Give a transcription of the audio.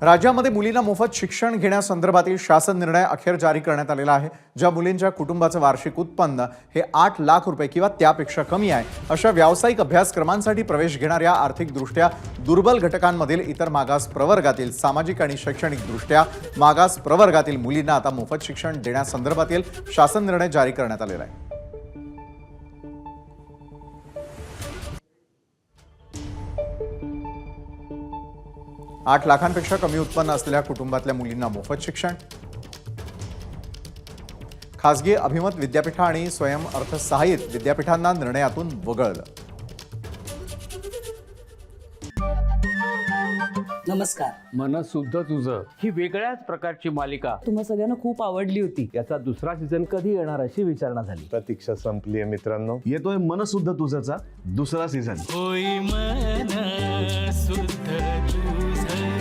राज्यामध्ये मुलींना मोफत शिक्षण घेण्यासंदर्भातील शासन निर्णय अखेर जारी करण्यात आलेला आहे। ज्या मुलींच्या कुटुंबाचं वार्षिक उत्पन्न हे 8 लाख रुपये किंवा त्यापेक्षा कमी आहे, अशा व्यावसायिक अभ्यासक्रमांसाठी प्रवेश घेणाऱ्या आर्थिकदृष्ट्या दुर्बल घटकांमधील इतर मागास प्रवर्गातील सामाजिक आणि शैक्षणिकदृष्ट्या मागास प्रवर्गातील मुलींना आता मोफत शिक्षण देण्यासंदर्भातील शासन निर्णय जारी करण्यात आलेला आहे। 8 लाखांपेक्षा कमी उत्पन्न असलेल्या कुटुंबातल्या मुलींना मोफत शिक्षण, खासगी अभिमत विद्यापीठ आणि स्वयं अर्थसहाय्यित विद्यापीठांना निर्णयातून वगळलं। नमस्कार। मनसुद्धा तुझं ही वेगळ्याच प्रकारची मालिका तुम्हा सगळ्यांना खूप आवडली होती। याचा दुसरा सीझन कधी येणार अशी विचारणा झाली। प्रतीक्षा संपली आहे मित्रांनो, येतोय मनसुद्धा तुझाचा दुसरा सीझन। होय मनसुद्धा तुझं